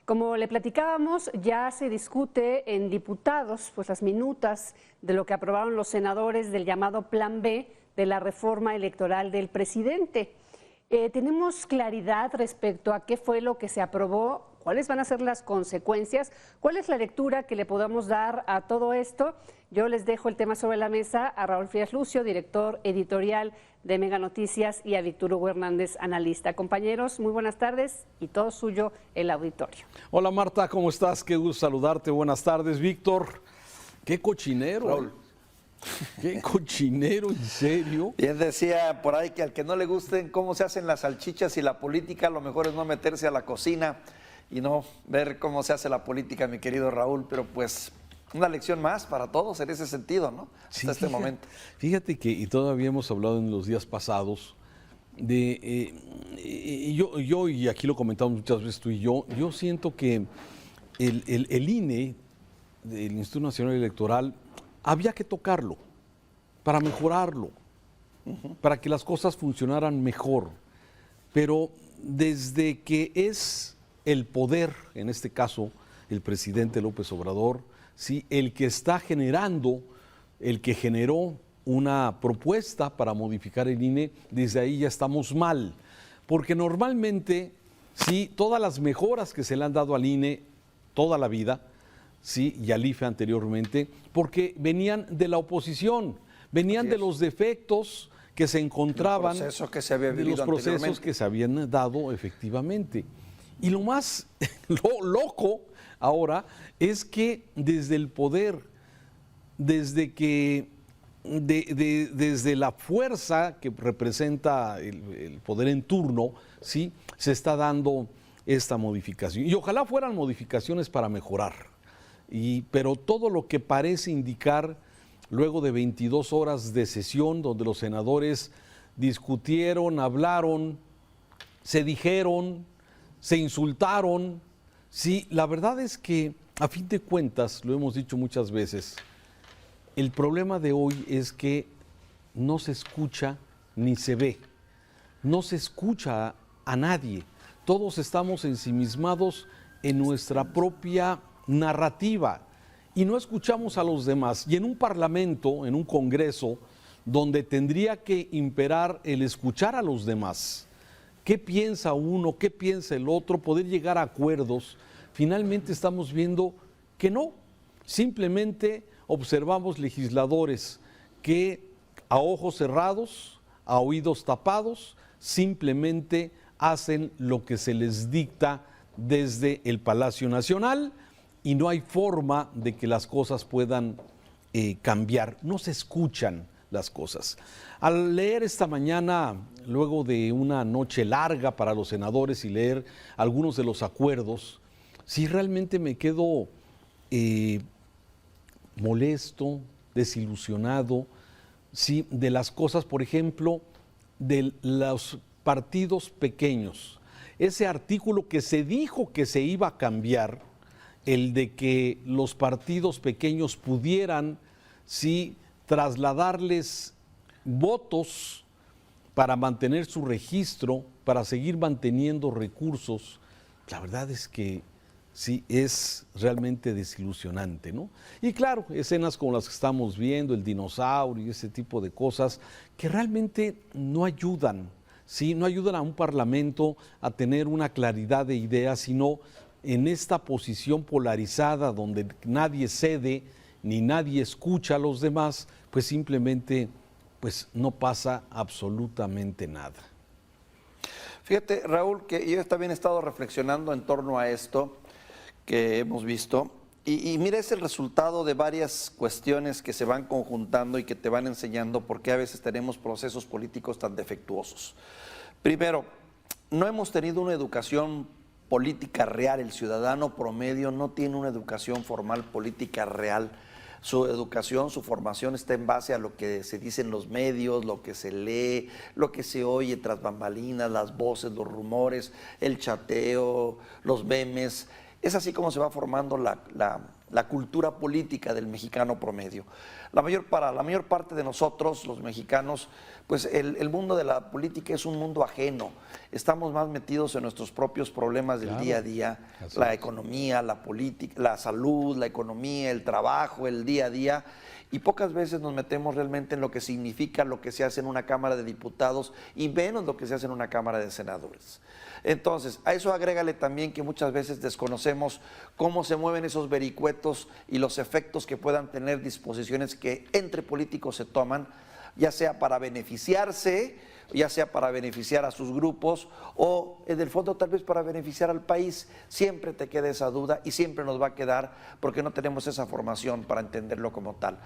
Como le platicábamos, ya se discute en diputados pues las minutas de lo que aprobaron los senadores del llamado Plan B de la reforma electoral del presidente. ¿Tenemos claridad respecto a qué fue lo que se aprobó? ¿Cuáles van a ser las consecuencias? ¿Cuál es la lectura que le podamos dar a todo esto? Yo les dejo el tema sobre la mesa a Raúl Frías Lucio, director editorial de Mega Noticias, y a Víctor Hugo Hernández, analista. Compañeros, muy buenas tardes y todo suyo el auditorio. Hola Marta, ¿cómo estás? Qué gusto saludarte. Buenas tardes, Víctor. Qué cochinero. Raúl. Qué cochinero, en serio. Bien decía por ahí que al que no le gusten cómo se hacen las salchichas y la política, lo mejor es no meterse a la cocina y no ver cómo se hace la política, mi querido Raúl, pero pues una lección más para todos en ese sentido, ¿no? Sí, Hasta este momento. Fíjate que, y todavía hemos hablado en los días pasados, de yo, y aquí lo comentamos muchas veces tú y yo siento que el INE, el Instituto Nacional Electoral, había que tocarlo para mejorarlo, para que las cosas funcionaran mejor. Pero desde que es el poder, en este caso el presidente López Obrador, ¿sí?, el que está generando, el que generó una propuesta para modificar el INE, desde ahí ya estamos mal. Porque normalmente, sí, todas las mejoras que se le han dado al INE toda la vida, sí, y al IFE anteriormente, porque venían de la oposición, venían de los defectos que se encontraban, de los procesos que se habían dado efectivamente. Y lo más loco ahora es que desde el poder, desde la fuerza que representa el poder en turno, ¿sí?, se está dando esta modificación. Y ojalá fueran modificaciones para mejorar. Pero todo lo que parece indicar, luego de 22 horas de sesión, donde los senadores discutieron, hablaron, se dijeron, se insultaron, sí, la verdad es que, a fin de cuentas, lo hemos dicho muchas veces, el problema de hoy es que no se escucha ni se ve, no se escucha a nadie, todos estamos ensimismados en nuestra propia narrativa y no escuchamos a los demás. Y en un parlamento, en un congreso, donde tendría que imperar el escuchar a los demás, qué piensa uno, qué piensa el otro, poder llegar a acuerdos, finalmente estamos viendo que no, simplemente observamos legisladores que a ojos cerrados, a oídos tapados, simplemente hacen lo que se les dicta desde el Palacio Nacional, y no hay forma de que las cosas puedan cambiar, no se escuchan las cosas. Al leer esta mañana, luego de una noche larga para los senadores y leer algunos de los acuerdos, sí realmente me quedo molesto, desilusionado, sí, de las cosas, por ejemplo, de los partidos pequeños. Ese artículo que se dijo que se iba a cambiar, el de que los partidos pequeños pudieran, sí, trasladarles votos para mantener su registro, para seguir manteniendo recursos. La verdad es que sí, es realmente desilusionante, ¿no? Y claro, escenas como las que estamos viendo, el dinosaurio y ese tipo de cosas, que realmente no ayudan, ¿sí? No ayudan a un parlamento a tener una claridad de ideas, sino en esta posición polarizada donde nadie cede ni nadie escucha a los demás, pues simplemente pues no pasa absolutamente nada. Fíjate, Raúl, que yo también he estado reflexionando en torno a esto que hemos visto y mira, es el resultado de varias cuestiones que se van conjuntando y que te van enseñando por qué a veces tenemos procesos políticos tan defectuosos. Primero, no hemos tenido una educación política real, el ciudadano promedio no tiene una educación formal política real. Su educación, su formación está en base a lo que se dice en los medios, lo que se lee, lo que se oye tras bambalinas, las voces, los rumores, el chateo, los memes. Es así como se va formando la la cultura política del mexicano promedio. Para la mayor parte de nosotros, los mexicanos, pues el mundo de la política es un mundo ajeno. Estamos más metidos en nuestros propios problemas del día a día, la economía, la política, la salud, la economía, el trabajo, el día a día. Y pocas veces nos metemos realmente en lo que significa lo que se hace en una Cámara de Diputados y menos lo que se hace en una Cámara de Senadores. Entonces, a eso agrégale también que muchas veces desconocemos cómo se mueven esos vericuetos y los efectos que puedan tener disposiciones que entre políticos se toman, ya sea para beneficiarse, ya sea para beneficiar a sus grupos o en el fondo tal vez para beneficiar al país. Siempre te queda esa duda y siempre nos va a quedar porque no tenemos esa formación para entenderlo como tal.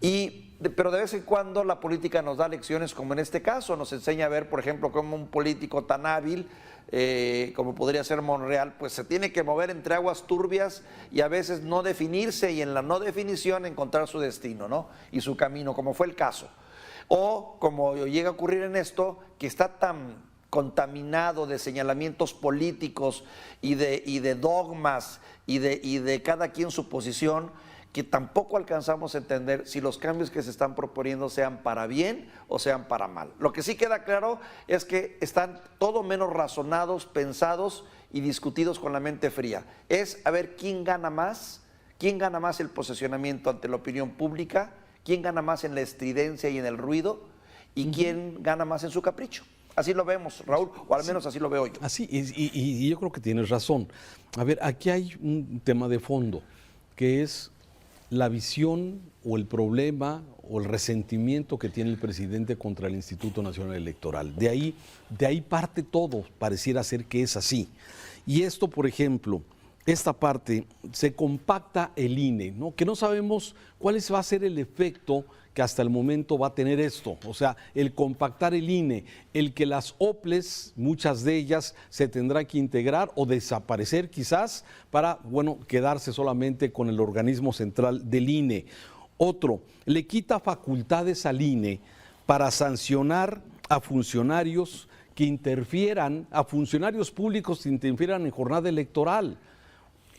Pero de vez en cuando la política nos da lecciones, como en este caso, nos enseña a ver, por ejemplo, cómo un político tan hábil como podría ser Monreal, pues se tiene que mover entre aguas turbias y a veces no definirse y en la no definición encontrar su destino, ¿no? Y su camino, como fue el caso. O como llega a ocurrir en esto, que está tan contaminado de señalamientos políticos y de dogmas y de cada quien su posición, que tampoco alcanzamos a entender si los cambios que se están proponiendo sean para bien o sean para mal. Lo que sí queda claro es que están todo menos razonados, pensados y discutidos con la mente fría. Es a ver quién gana más el posicionamiento ante la opinión pública, quién gana más en la estridencia y en el ruido y quién gana más en su capricho. Así lo vemos, Raúl, o al menos así lo veo yo. Así, y yo creo que tienes razón. A ver, aquí hay un tema de fondo, que es la visión o el problema o el resentimiento que tiene el presidente contra el Instituto Nacional Electoral. De ahí parte todo, pareciera ser que es así. Y esto, por ejemplo, esta parte, se compacta el INE, ¿no? Que no sabemos cuál va a ser el efecto que hasta el momento va a tener esto. O sea, el compactar el INE, el que las OPLES, muchas de ellas, se tendrá que integrar o desaparecer quizás para, bueno, quedarse solamente con el organismo central del INE. Otro, le quita facultades al INE para sancionar a funcionarios que interfieran, a funcionarios públicos que interfieran en jornada electoral.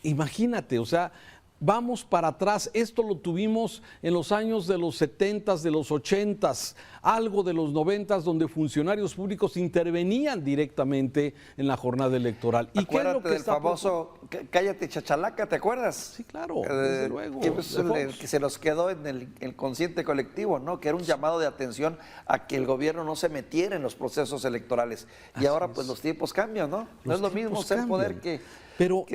Imagínate, o sea, vamos para atrás, esto lo tuvimos en los años de los 70s, de los 80s, algo de los 90s, donde funcionarios públicos intervenían directamente en la jornada electoral. ¿Y qué es lo que del famoso cállate chachalaca, te acuerdas? Sí, claro, desde luego. Que se nos quedó en el consciente colectivo, ¿no? Que era un llamado de atención a que el gobierno no se metiera en los procesos electorales. Y ahora pues los tiempos cambian, ¿no? No es lo mismo ser poder que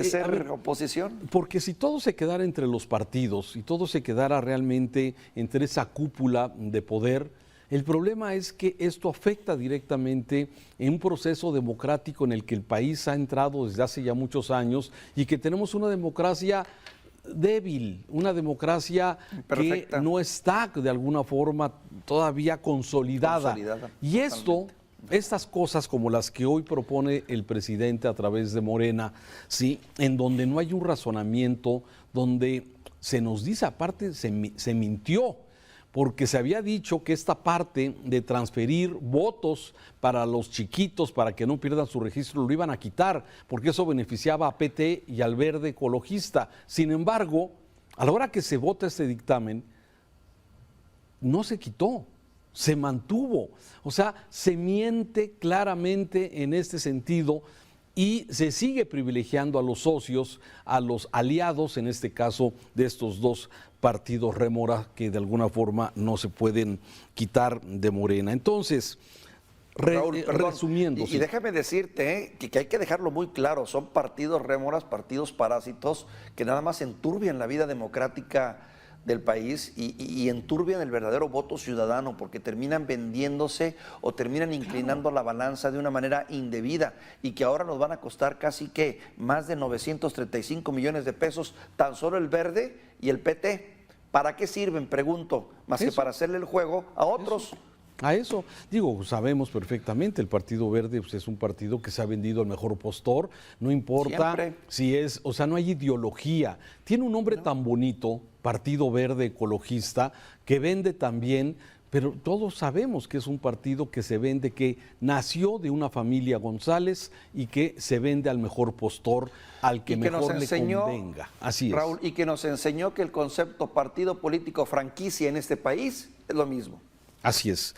ser oposición. Porque si todo se quedara entre los partidos y todo se quedara realmente entre esa cúpula de poder, el problema es que esto afecta directamente en un proceso democrático en el que el país ha entrado desde hace ya muchos años y que tenemos una democracia débil, una democracia que no está de alguna forma todavía consolidada. Y estas cosas como las que hoy propone el presidente a través de Morena, ¿sí? En donde no hay un razonamiento, donde se nos dice, aparte se mintió, porque se había dicho que esta parte de transferir votos para los chiquitos, para que no pierdan su registro, lo iban a quitar, porque eso beneficiaba a PT y al Verde Ecologista. Sin embargo, a la hora que se vota este dictamen, no se quitó, se mantuvo. O sea, se miente claramente en este sentido y se sigue privilegiando a los socios, a los aliados, en este caso de estos dos partidos rémora que de alguna forma no se pueden quitar de Morena. Entonces, Raúl, resumiendo. Y déjame decirte que hay que dejarlo muy claro, son partidos rémoras, partidos parásitos que nada más enturbian la vida democrática del país y enturbian el verdadero voto ciudadano porque terminan vendiéndose o terminan inclinando la balanza de una manera indebida y que ahora nos van a costar casi que más de 935 millones de pesos tan solo el Verde y el PT. ¿Para qué sirven? Pregunto, más que para hacerle el juego a otros. A eso, digo, sabemos perfectamente, el Partido Verde pues, es un partido que se ha vendido al mejor postor, no importa si es, o sea, no hay ideología. Tiene un nombre tan bonito, Partido Verde Ecologista, que vende también, pero todos sabemos que es un partido que se vende, que nació de una familia González y que se vende al mejor postor, al que mejor le convenga. Así es. Raúl, y que nos enseñó que el concepto partido político franquicia en este país es lo mismo. Así es.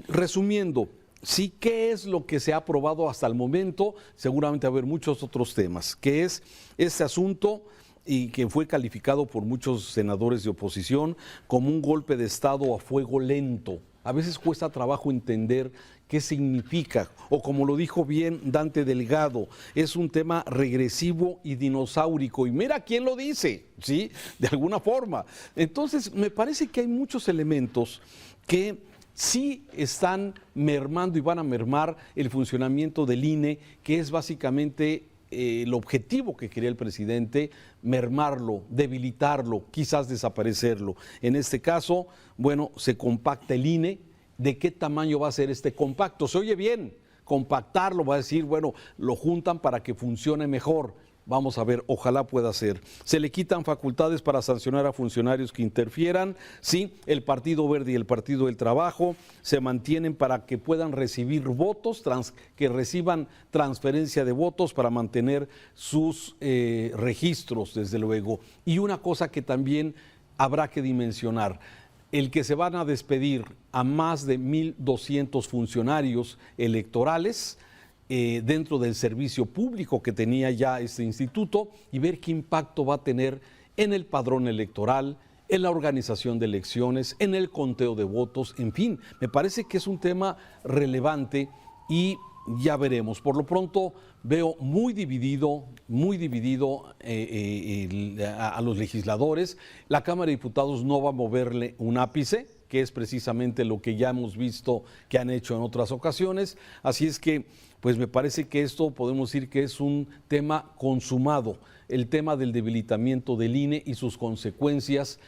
Resumiendo, sí, ¿qué es lo que se ha aprobado hasta el momento? Seguramente va a haber muchos otros temas, que es este asunto y que fue calificado por muchos senadores de oposición como un golpe de Estado a fuego lento. A veces cuesta trabajo entender qué significa, o como lo dijo bien Dante Delgado, es un tema regresivo y dinosaurico, y mira quién lo dice, ¿sí? De alguna forma. Entonces, me parece que hay muchos elementos que sí están mermando y van a mermar el funcionamiento del INE, que es básicamente el objetivo que quería el presidente, mermarlo, debilitarlo, quizás desaparecerlo. En este caso, bueno, se compacta el INE. ¿De qué tamaño va a ser este compacto? Se oye bien, compactarlo, va a decir, bueno, lo juntan para que funcione mejor. Vamos a ver, ojalá pueda ser. Se le quitan facultades para sancionar a funcionarios que interfieran. Sí, el Partido Verde y el Partido del Trabajo se mantienen para que puedan recibir votos, que reciban transferencia de votos para mantener sus registros, desde luego. Y una cosa que también habrá que dimensionar, el que se van a despedir a más de 1,200 funcionarios electorales dentro del servicio público que tenía ya este instituto, y ver qué impacto va a tener en el padrón electoral, en la organización de elecciones, en el conteo de votos, en fin, me parece que es un tema relevante y ya veremos. Por lo pronto veo muy dividido a los legisladores. La Cámara de Diputados no va a moverle un ápice, que es precisamente lo que ya hemos visto que han hecho en otras ocasiones. Así es que, pues me parece que esto podemos decir que es un tema consumado, el tema del debilitamiento del INE y sus consecuencias.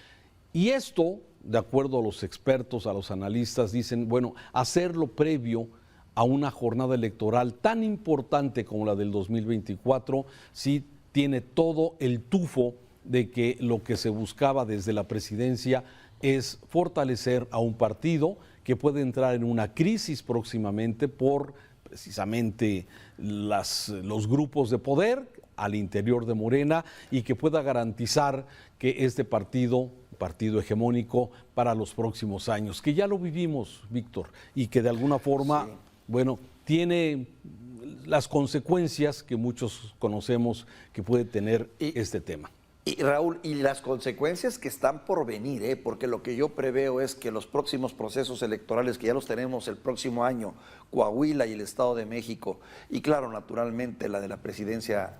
Y esto, de acuerdo a los expertos, a los analistas, dicen, bueno, hacerlo previo a una jornada electoral tan importante como la del 2024, sí tiene todo el tufo de que lo que se buscaba desde la presidencia es fortalecer a un partido que puede entrar en una crisis próximamente por precisamente los grupos de poder al interior de Morena, y que pueda garantizar que este partido hegemónico para los próximos años, que ya lo vivimos, Víctor, y que de alguna forma, sí, bueno, tiene las consecuencias que muchos conocemos que puede tener este tema. Y Raúl, y las consecuencias que están por venir, porque lo que yo preveo es que los próximos procesos electorales, que ya los tenemos el próximo año, Coahuila y el Estado de México, y claro, naturalmente la de la presidencia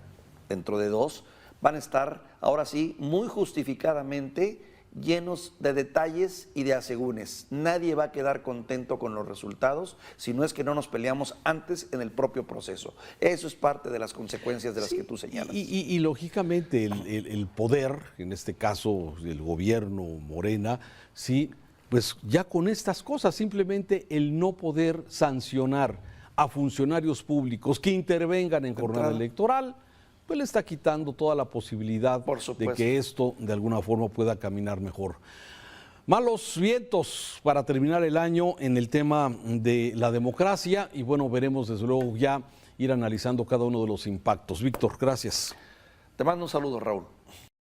dentro de 2, van a estar ahora sí muy justificadamente llenos de detalles y de asegúnes. Nadie va a quedar contento con los resultados si no es que no nos peleamos antes en el propio proceso. Eso es parte de las consecuencias de las que tú señalas. Y lógicamente el poder, en este caso el gobierno Morena, sí, pues ya con estas cosas, simplemente el no poder sancionar a funcionarios públicos que intervengan en jornada electoral, pues le está quitando toda la posibilidad de que esto de alguna forma pueda caminar mejor. Malos vientos para terminar el año en el tema de la democracia, y bueno, veremos desde luego ya ir analizando cada uno de los impactos. Víctor, gracias. Te mando un saludo, Raúl.